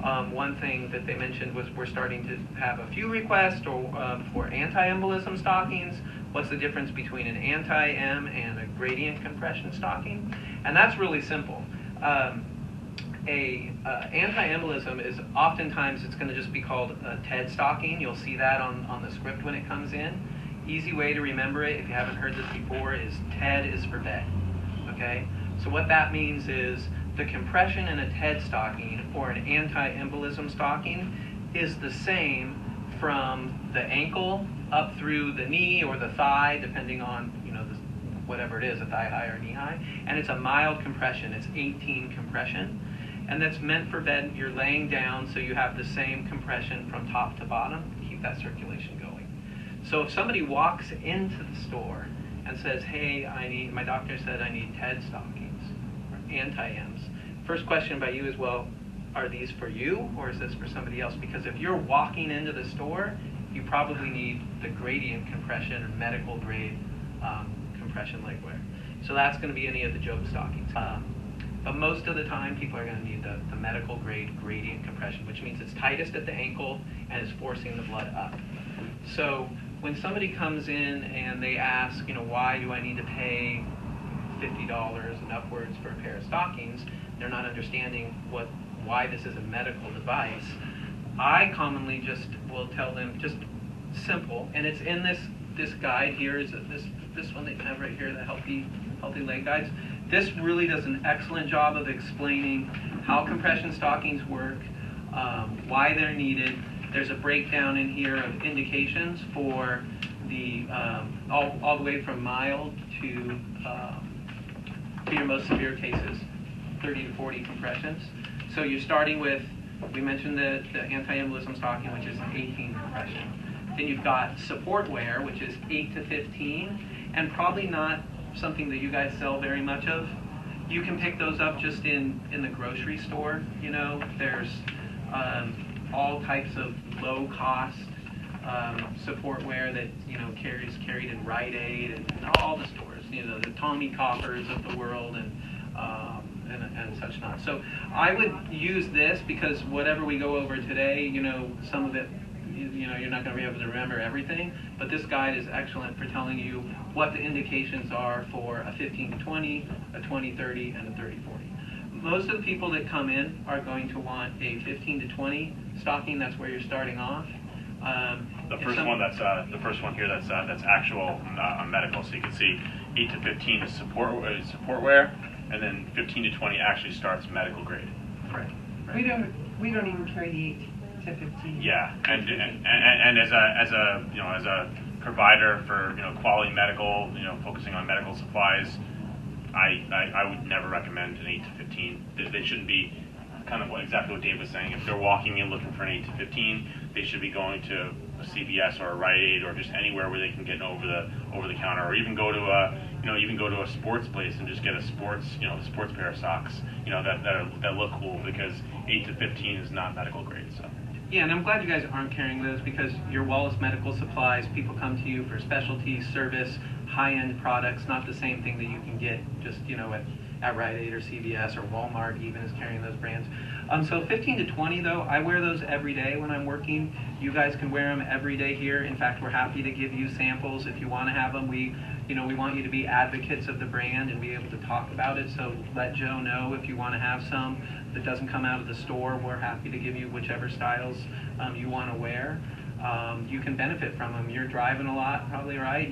One thing that they mentioned was we're starting to have a few requests for anti-embolism stockings. What's the difference between an anti-em and a gradient compression stocking? And that's really simple. Anti-embolism is oftentimes it's going to just be called a T.E.D stocking. You'll see that on the script when it comes in. Easy way to remember it, if you haven't heard this before, is T.E.D is for bed. Okay? So what that means is the compression in a T.E.D stocking or an anti-embolism stocking is the same from the ankle up through the knee or the thigh, depending on whatever it is, a thigh high or knee high, and it's a mild compression. It's 18 compression, and that's meant for bed. You're laying down, so you have the same compression from top to bottom to keep that circulation going. So if somebody walks into the store and says, hey, my doctor said I need T.E.D stockings or anti-ems, first question by you is, well, are these for you or is this for somebody else? Because if you're walking into the store, you probably need the gradient compression or medical grade compression leg wear. So that's going to be any of the Jobst stockings. But most of the time, people are going to need the medical grade gradient compression, which means it's tightest at the ankle and is forcing the blood up. So when somebody comes in and they ask, why do I need to pay $50 and upwards for a pair of stockings, they're not understanding why this is a medical device. I commonly just will tell them, just simple, and it's in this guide here, is this one that you have right here, the healthy leg guides. This really does an excellent job of explaining how compression stockings work, why they're needed. There's a breakdown in here of indications for the all the way from mild to your most severe cases, 30 to 40 compressions. So you're starting with, we mentioned the anti-embolism stocking, which is 18 compression. Then you've got support wear, which is 8 to 15, and probably not something that you guys sell very much of. You can pick those up just in the grocery store. There's all types of low-cost support wear that carried in Rite Aid and all the stores. The Tommy Coppers of the world and such not. So I would use this because whatever we go over today, some of it, you're not going to be able to remember everything, but this guide is excellent for telling you what the indications are for a 15 to 20, a 20-30, and a 30-40. Most of the people that come in are going to want a 15 to 20 stocking. That's where you're starting off. The first one here that's actual medical. So you can see 8 to 15 is support wear, and then 15 to 20 actually starts medical grade. Right. We don't even carry the 8 to 15. Yeah, and as a provider for quality medical, focusing on medical supplies, I would never recommend an 8 to 15. They shouldn't be kind of exactly what Dave was saying. If they're walking in looking for an 8 to 15, they should be going to a CVS or a Rite Aid or just anywhere where they can get an over the counter, or even go to a sports place and just get a sports pair of socks that look cool, because 8 to 15 is not medical grade. So. Yeah, and I'm glad you guys aren't carrying those, because your Wallace Medical Supplies, people come to you for specialty service, high-end products, not the same thing that you can get just at Rite Aid or CVS or Walmart even is carrying those brands. So 15 to 20 though, I wear those every day when I'm working. You guys can wear them every day here. In fact, we're happy to give you samples if you want to have them. We want you to be advocates of the brand and be able to talk about it. So let Joe know if you want to have some that doesn't come out of the store. We're happy to give you whichever styles you want to wear. You can benefit from them. You're driving a lot, probably, right?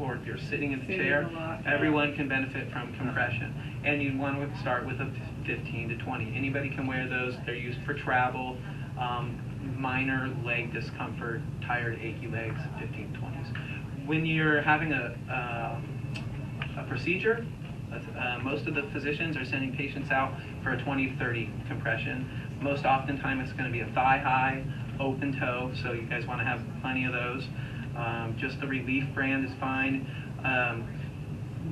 Or if you're sitting in the chair, everyone can benefit from compression. And you want to start with a 15 to 20. Anybody can wear those. They're used for travel, minor leg discomfort, tired, achy legs, 15 to 20s. When you're having a procedure, most of the physicians are sending patients out for a 20 to 30 compression. Most oftentimes it's going to be a thigh high, open toe, so you guys want to have plenty of those. Just the Relief brand is fine.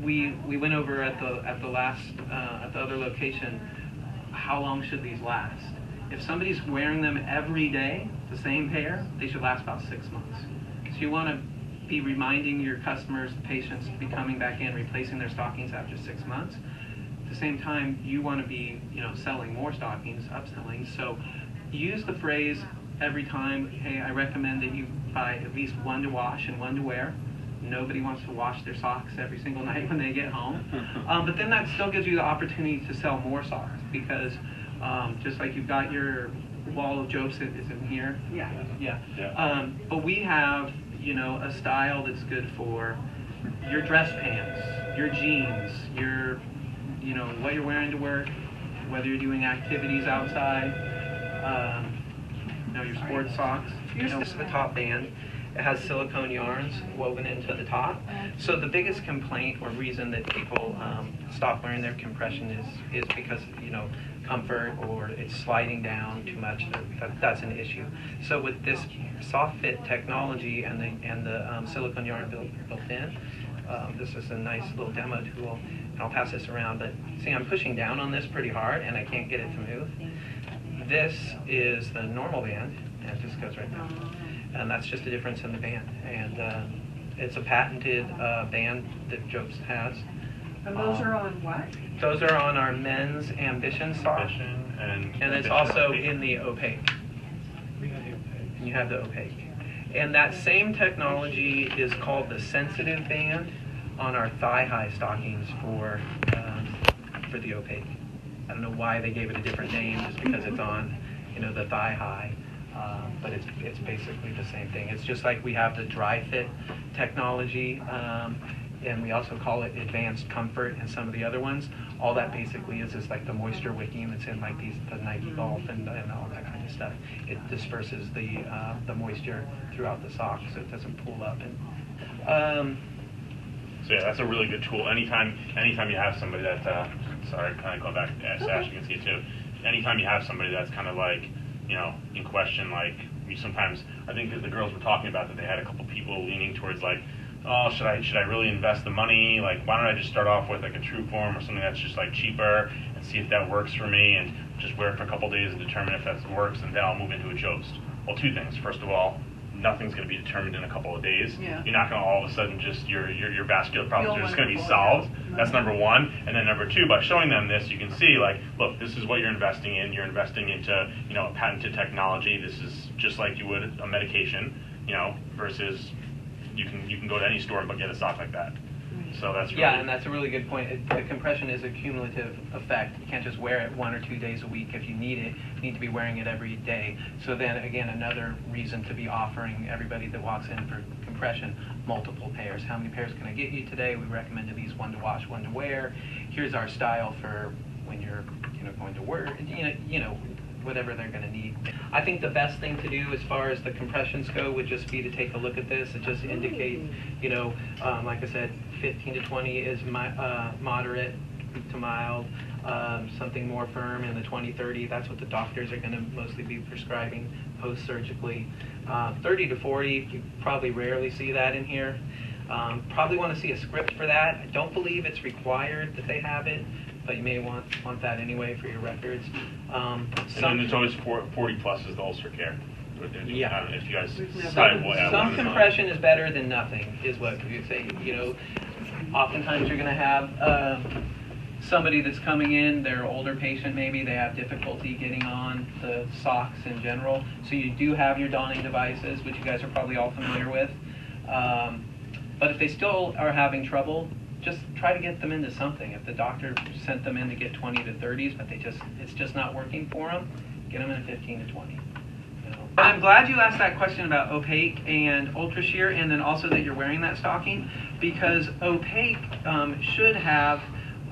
We went over at the other location, how long should these last? If somebody's wearing them every day, the same pair, they should last about 6 months. So you want to be reminding your customers, the patients, to be coming back in, replacing their stockings after 6 months. the same time, you want to be, selling more stockings, upselling. So use the phrase every time, hey, I recommend that you buy at least one to wash and one to wear. Nobody wants to wash their socks every single night when they get home. But then that still gives you the opportunity to sell more socks, because just like you've got your wall of Jobst is in here. Yeah. But we have, a style that's good for your dress pants, your jeans, your, what you're wearing to work, whether you're doing activities outside, your sports socks. This is the top band. It has silicone yarns woven into the top. So the biggest complaint or reason that people stop wearing their compression is because, comfort, or it's sliding down too much. That's an issue. So with this soft fit technology and the silicone yarn built in, this is a nice little demo tool. And I'll pass this around, but see, I'm pushing down on this pretty hard and I can't get it to move. This is the normal band, and it just goes right down. And that's just a difference in the band. And it's a patented band that Jobst has. And those are on what? Those are on our men's Ambition socks. And it's also in the opaque. And you have the opaque. And that same technology is called the sensitive band on our thigh-high stockings for the opaque. I don't know why they gave it a different name, just because it's on, the thigh-high. But it's basically the same thing. It's just like we have the dry fit technology, and we also call it advanced comfort and some of the other ones. All that basically is like the moisture wicking that's in like the Nike Golf and all that kind of stuff. It disperses the moisture throughout the sock, so it doesn't pool up. And so yeah, that's a really good tool. Anytime you have somebody that, sorry, kind of going back to Sash, you can see it too. Anytime you have somebody that's kind of like, in question, like sometimes I think that the girls were talking about that they had a couple people leaning towards like, oh, should I really invest the money? Like, why don't I just start off with like a true form or something that's just like cheaper and see if that works for me, and just wear it for a couple days and determine if that works, and then I'll move into a Jobst. Well, two things. First of all, nothing's going to be determined in a couple of days. Yeah. You're not going to all of a sudden just your vascular problems are just going to be solved. That's number one. And then number two, by showing them this, you can see like, look, this is what you're investing in. You're investing into a patented technology. This is just like you would a medication, versus you can go to any store and get a sock like that. So that's really, and that's a really good point. The compression is a cumulative effect. You can't just wear it 1 or 2 days a week. If you need it, you need to be wearing it every day. So then again, another reason to be offering everybody that walks in for compression multiple pairs. How many pairs can I get you today? We recommend at least 1 to wash, 1 to wear. Here's our style for when you're going to work. Whatever they're going to need. I think the best thing to do as far as the compressions go would just be to take a look at this and just indicate, like I said, 15 to 20 is moderate to mild, something more firm in the 20-30. That's what the doctors are going to mostly be prescribing post-surgically. 30 to 40, you probably rarely see that in here. Probably want to see a script for that. I don't believe it's required that they have it, but you may want that anyway for your records. And then there's always 40 plus is the ulcer care. Yeah. If you guys decide what some compression is better than nothing, is what we would say. Oftentimes you're going to have somebody that's coming in, they're an older patient maybe, they have difficulty getting on the socks in general. So you do have your donning devices, which you guys are probably all familiar with. But if they still are having trouble, just try to get them into something. If the doctor sent them in to get 20 to 30s, but it's just not working for them, get them in a 15 to 20. But I'm glad you asked that question about opaque and ultra shear, and then also that you're wearing that stocking, because opaque should have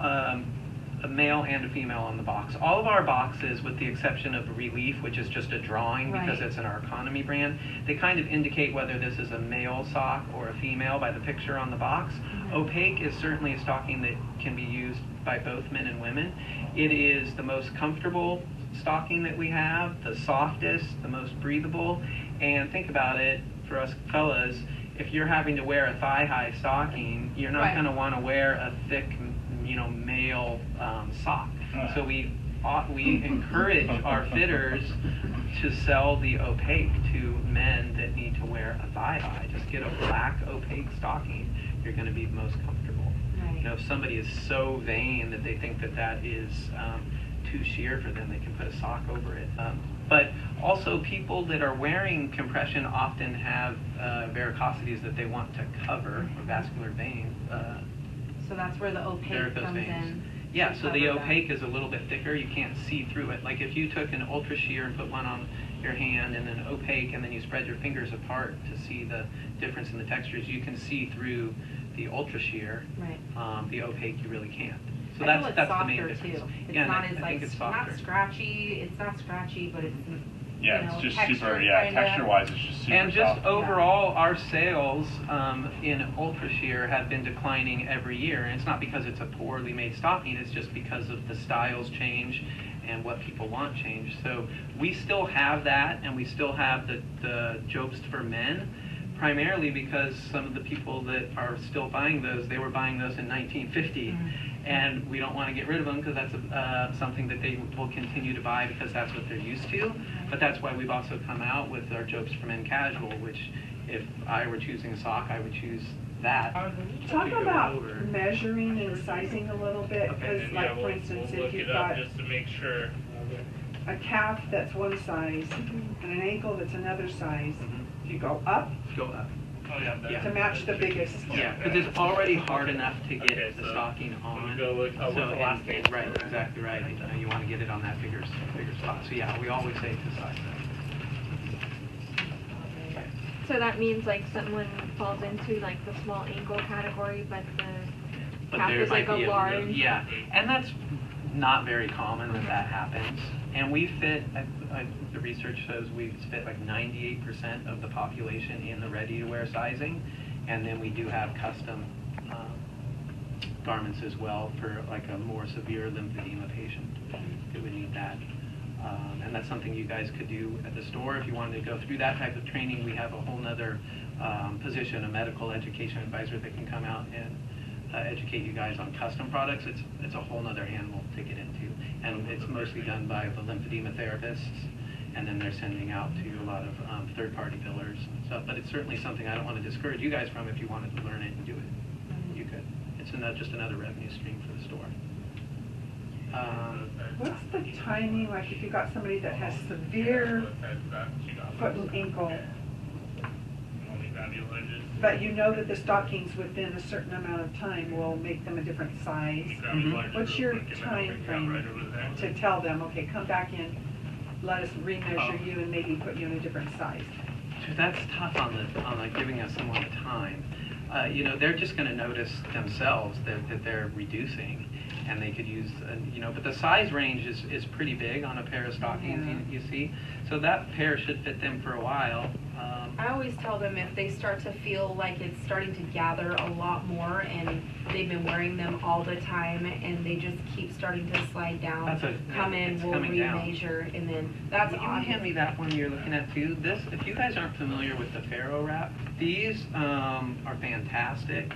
a male and a female on the box. All of our boxes, with the exception of Relief, which is just a drawing because it's an our economy brand, they kind of indicate whether this is a male sock or a female by the picture on the box. Opaque is certainly a stocking that can be used by both men and women. It is the most comfortable stocking that we have, the softest, the most breathable, and think about it, for us fellas, if you're having to wear a thigh-high stocking, you're not going to want to wear a thick, male sock. So we encourage our fitters to sell the opaque to men that need to wear a thigh-high. Just get a black opaque stocking. You're going to be most comfortable. You know, if somebody is so vain that they think that that is too sheer for them, they can put a sock over it. But also, people that are wearing compression often have varicosities that they want to cover, or vascular vein. So that's where the opaque varicose comes veins. in. Yeah, to so the cover opaque that. is a little bit thicker. You can't see through it. Like if you took an ultra shear and put one on your hand and then opaque, and then you spread your fingers apart to see the difference in the textures, you can see through the ultra shear. Right. The opaque, you really can't. So I feel it's that's the softer main difference. too. It's Yeah, not and as I think like it's not softer. scratchy. It's not scratchy, but it's Yeah, you know, it's just texture super. Yeah, kinda. texture-wise, it's just super And just soft. overall, our sales in ultra sheer have been declining every year. And it's not because it's a poorly made stocking, it's just because of the styles change and what people want change. So we still have that, and we still have the Jobst for men, primarily because some of the people that are still buying those, they were buying those in 1950. And we don't want to get rid of them because that's something that they will continue to buy because that's what they're used to. But that's why we've also come out with our Jobst for Men Casual, which if I were choosing a sock, I would choose that. Talk about measuring and sizing a little bit, because Okay. like for instance, we'll if look you've it up got just to make sure. a calf that's one size and an ankle that's another size, if you go up Go up. Oh yeah, Yeah. to match the biggest. Yeah, because it's already hard enough to get Okay, the so stocking let me on. go look- oh, what's the last name? Right, exactly right. You want to get it on that bigger spot. So yeah, we always say to size that. So that means like someone falls into like the small ankle category, but the calf there is like might a be large. yeah, and that's not very common that happens. And we fit, the research shows we fit like 98% of the population in the ready-to-wear sizing, and then we do have custom garments as well for like a more severe lymphedema patient who would need that. And that's something you guys could do at the store if you wanted to go through that type of training. We have a whole nother position, a medical education advisor that can come out and educate you guys on custom products. It's a whole nother animal to get into, and it's mostly done by the lymphedema therapists, and then they're sending out to a lot of third-party billers and stuff. But it's certainly something I don't want to discourage you guys from. If you wanted to learn it and do it, you could. It's just another revenue stream for the store. What's the timing, like if you got somebody that has severe foot and ankle, but you know that the stockings within a certain amount of time will make them a different size? What's your time frame to tell them, okay, come back in, let us remeasure you and maybe put you in a different size? Dude, that's tough on giving us someone a time. You know, they're just going to notice themselves that they're reducing, and they could use, you know, but the size range is pretty big on a pair of stockings, you see. So that pair should fit them for a while. I always tell them if they start to feel like it's starting to gather a lot more and they've been wearing them all the time and they just keep starting to slide down, come in, it's we'll coming down. remeasure, and then that's Will you hand me that one you're looking at too? This, if you guys aren't familiar with the Faro wrap, these are fantastic.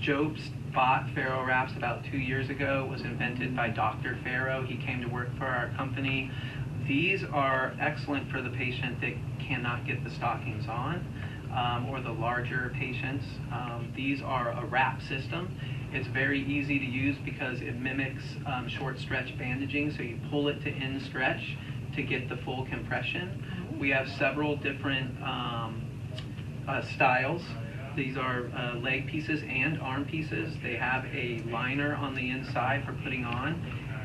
Jobst bought Faro wraps about 2 years ago. It was invented by Dr. Faro. He came to work for our company. These are excellent for the patient that cannot get the stockings on, or the larger patients. These are a wrap system. It's very easy to use because it mimics short stretch bandaging, so you pull it to end stretch to get the full compression. We have several different styles. These are leg pieces and arm pieces. They have a liner on the inside for putting on,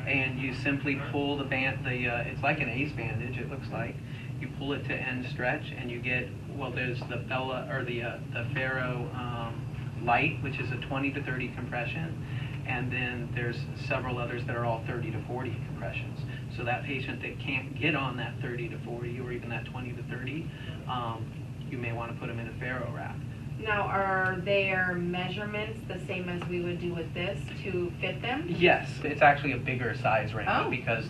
and you simply pull the band. It's like an ace bandage. It looks like you pull it to end stretch, and you get, well, there's the Bella or the Faro Light, which is a 20 to 30 compression, and then there's several others that are all 30 to 40 compressions. So that patient that can't get on that 30 to 40 or even that 20 to 30, you may want to put them in a Faro wrap. Now, are their measurements the same as we would do with this to fit them? Yes, it's actually a bigger size range Oh. because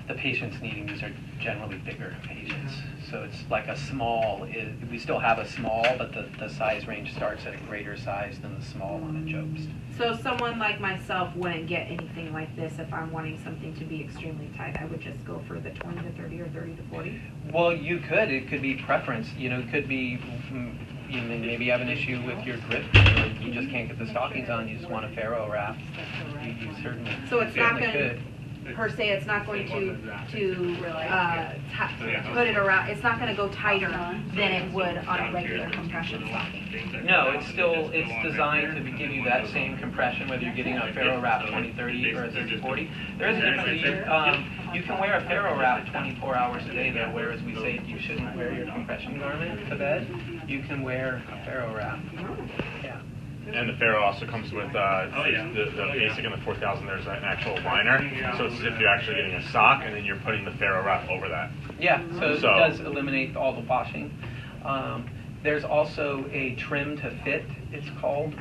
the patients needing these are generally bigger patients. So it's like a small, we still have a small, but the size range starts at a greater size than the small on a Jobst. So someone like myself wouldn't get anything like this if I'm wanting something to be extremely tight. I would just go for the 20 to 30 or 30 to 40. Well, you could. It could be preference. You know, it could be you maybe have an issue with your grip, or you just can't get the stockings on, you just want a ferro wrap, you certainly, So it's not certainly gonna, could. per se, it's not going to put it around, it's not gonna go tighter than it would on a regular compression stocking. No, it's designed to give you that same compression, whether you're getting a ferro wrap 20-30 or a 30-40. There is a difference. You can wear a ferro wrap 24 hours a day, though, whereas we say you shouldn't wear your compression garment to bed. You can wear a ferro wrap. Yeah. And the ferro also comes with the basic and the 4000. There's an actual liner, so it's as if you're actually getting a sock, and then you're putting the ferro wrap over that. Yeah, so it does eliminate all the washing. There's also a trim to fit, it's called,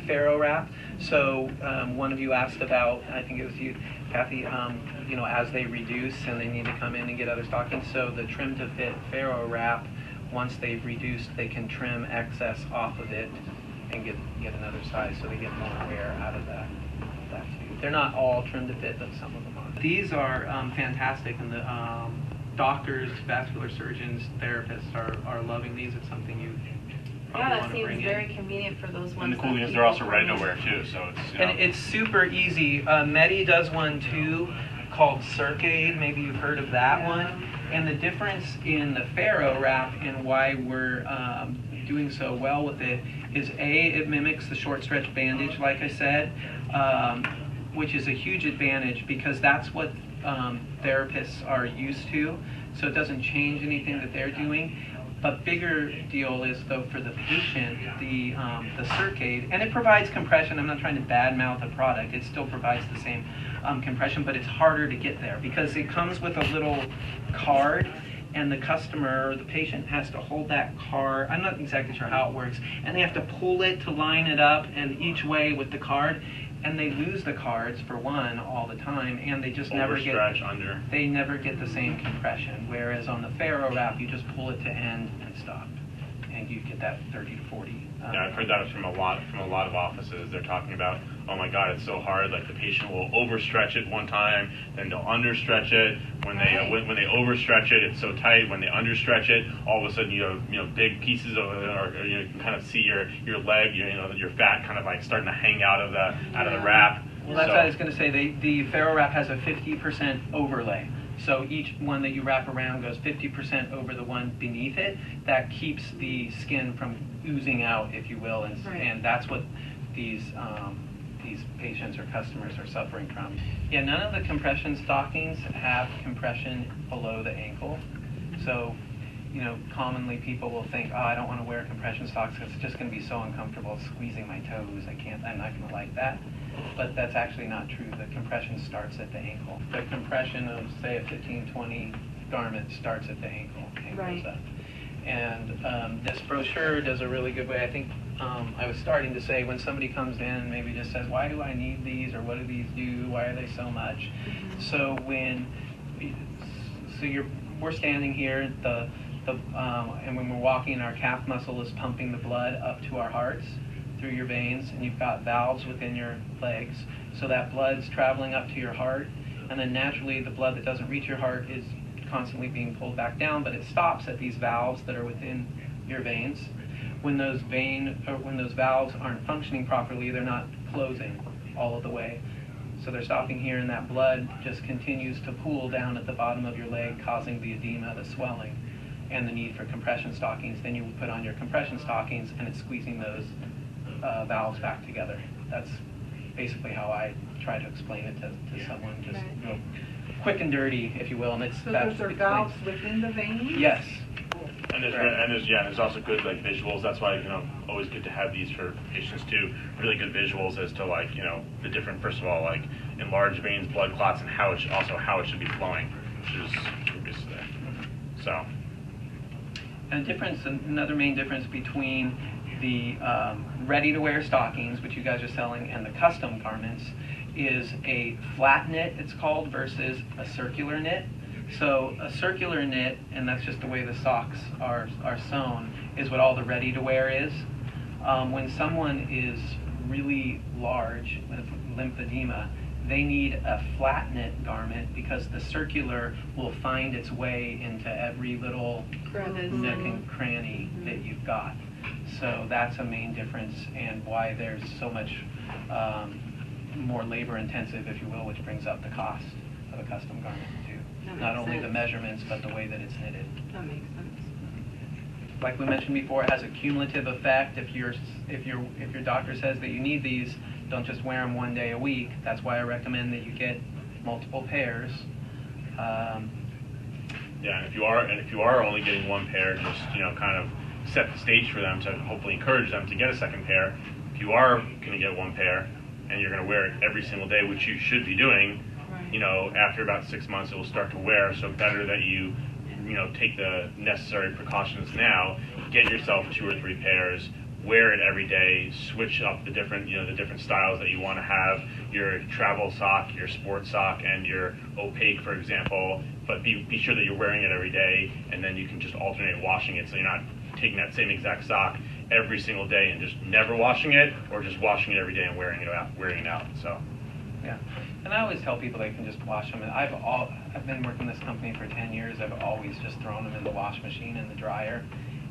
ferro wrap. So one of you asked about, I think it was you, Kathy, as they reduce and they need to come in and get other stockings. So the trim to fit ferro wrap, once they've reduced, they can trim excess off of it and get another size, so they get more wear out of that too. They're not all trim to fit, but some of them are. These are fantastic, and the doctors, vascular surgeons, therapists are loving these. It's something you probably Yeah, that want to bring seems in. very convenient for those ones. And the cool thing is they're also ready to wear too, so it's And it's super easy. Medi does one too called Circade. Maybe you've heard of that one. And the difference in the ferro wrap and why we're doing so well with it is it mimics the short stretch bandage, like I said, which is a huge advantage because that's what therapists are used to. So it doesn't change anything that they're doing. But bigger deal is, though, for the patient, the Circade, and it provides compression. I'm not trying to badmouth the product. It still provides the same compression, but it's harder to get there because it comes with a little card, and the customer or the patient has to hold that card. I'm not exactly sure how it works, and they have to pull it to line it up and each way with the card. And they lose the cards for one all the time, and they just never get they never get the same compression. Whereas on the ferro wrap, you just pull it to end and stop, and you get that 30 to 40. Yeah, I've heard that from a lot of offices. They're talking about, oh my God, it's so hard. Like the patient will overstretch it one time, then they'll understretch it. When they overstretch it, it's so tight. When they understretch it, all of a sudden you have big pieces of it, or you can kind of see your leg, your fat kind of like starting to hang out of the wrap. Well, that's what I was going to say. The ferro wrap has a 50% overlay. So each one that you wrap around goes 50% over the one beneath it. That keeps the skin from oozing out, if you will, and that's what these patients or customers are suffering from. Yeah, none of the compression stockings have compression below the ankle. So, commonly people will think, oh, I don't want to wear compression stocks because it's just going to be so uncomfortable squeezing my toes. I'm not going to like that. But that's actually not true. The compression starts at the ankle. The compression of, say, a 15-20 garment starts at the ankle and goes up. And this brochure does a really good way. I think I was starting to say when somebody comes in and maybe just says, why do I need these, or what do these do, why are they so much? So we're standing here, and when we're walking, our calf muscle is pumping the blood up to our hearts through your veins, and you've got valves within your legs, so that blood's traveling up to your heart, and then naturally the blood that doesn't reach your heart is constantly being pulled back down, but it stops at these valves that are within your veins. When those valves aren't functioning properly, they're not closing all of the way. So they're stopping here, and that blood just continues to pool down at the bottom of your leg, causing the edema, the swelling, and the need for compression stockings. Then you put on your compression stockings, and it's squeezing those valves back together. That's basically how I try to explain it to someone, just real quick and dirty, if you will. And so those are valves within the veins? Yes. And there's also good visuals. That's why always good to have these for patients too. Really good visuals as to the different, first of all, enlarged veins, blood clots, and how it should be flowing, which is obviously there. So. And another main difference between the ready-to-wear stockings, which you guys are selling, and the custom garments is a flat knit, it's called, versus a circular knit. So a circular knit, and that's just the way the socks are sewn, is what all the ready-to-wear is. When someone is really large with lymphedema, they need a flat knit garment because the circular will find its way into every little nook and cranny that you've got. So that's a main difference and why there's so much more labor intensive, if you will, which brings up the cost of a custom garment too. That Not makes only the sense. measurements, but the way that it's knitted. That makes sense. Like we mentioned before, it has a cumulative effect. If your doctor says that you need these, don't just wear them one day a week. That's why I recommend that you get multiple pairs. Yeah, and if you are only getting one pair, just kind of set the stage for them to hopefully encourage them to get a second pair. If you are going to get one pair and you're going to wear it every single day, which you should be doing, Right. After about 6 months it will start to wear. So better that you take the necessary precautions now. Get yourself 2 or 3 pairs. Wear it every day. Switch up the different styles that you want to have. Your travel sock, your sports sock, and your opaque, for example. But be sure that you're wearing it every day, and then you can just alternate washing it, so you're not taking that same exact sock every single day and just never washing it, or just washing it every day and wearing it out. So. Yeah, and I always tell people they can just wash them. I've been working this company for 10 years. I've always just thrown them in the wash machine and the dryer,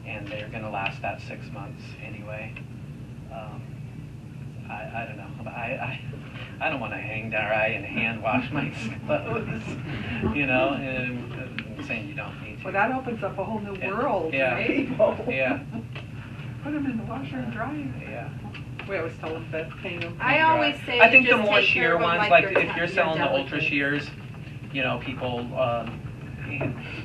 and they're going to last that 6 months anyway. I don't know. I don't want to hang dry and hand wash my clothes. And I'm saying you don't need to. Well, that opens up a whole new world Yeah. for people. Yeah. Put them in the washer and dryer. Yeah. We always tell them to paint them. I always say I think the just more take care sheer of them ones, like like your if you're your selling the ultra delicates. sheers, people,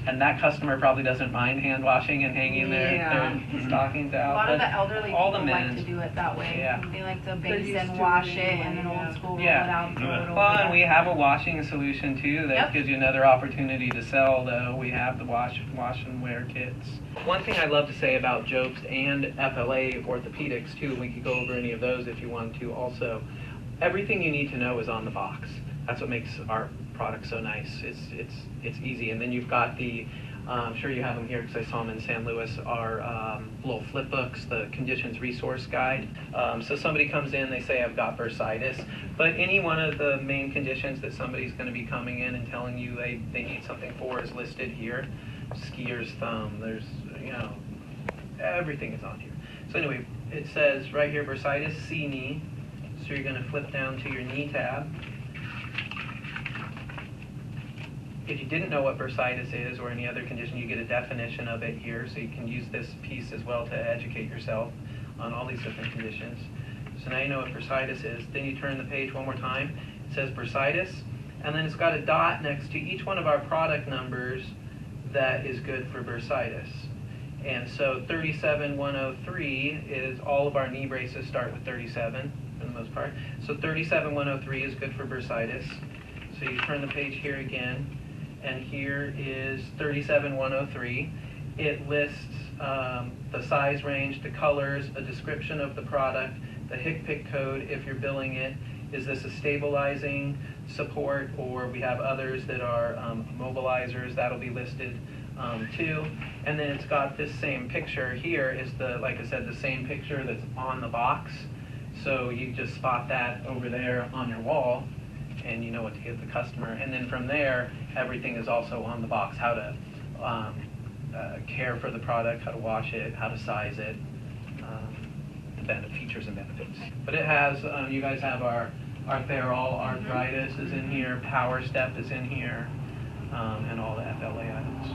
and that customer probably doesn't mind hand washing and hanging Yeah. their stockings out. A lot of but the elderly all people the like men, to do it that way. Yeah. They like to They're used basin to wash it it and then anyway, old school roll Yeah. it out and throw it over. Well, and the- we have a washing solution too that Yep. gives you another opportunity to sell. Though we have the wash and wear kits. One thing I love to say about Jobst and FLA orthopedics too, we could go over any of those if you want to. Also, everything you need to know is on the box. That's what makes our product so nice. It's easy, and then you've got the. I'm sure you have them here because I saw them in San Luis. Our little flip books, the conditions resource guide. So somebody comes in, they say I've got bursitis, but any one of the main conditions that somebody's going to be coming in and telling you they need something for is listed here. Skier's thumb. There's everything is on here. So anyway, it says right here bursitis, C knee. So you're going to flip down to your knee tab. If you didn't know what bursitis is or any other condition, you get a definition of it here, so you can use this piece as well to educate yourself on all these different conditions. So now you know what bursitis is. Then you turn the page one more time. It says bursitis, and then it's got a dot next to each one of our product numbers that is good for bursitis. And so 37103 is all of our knee braces start with 37 for the most part. So 37103 is good for bursitis. So you turn the page here again, and here is 37103. It lists the size range, the colors, a description of the product, the HCPCS code if you're billing it. Is this a stabilizing support, or we have others that are mobilizers that'll be listed too. And then it's got this same picture here is like I said, the same picture that's on the box. So you just spot that over there on your wall, and you know what to give the customer. And then from there, everything is also on the box: how to care for the product, how to wash it, how to size it, the features and benefits. But it has, you guys have our Therol arthritis is in here, Power Step is in here, and all the FLA items.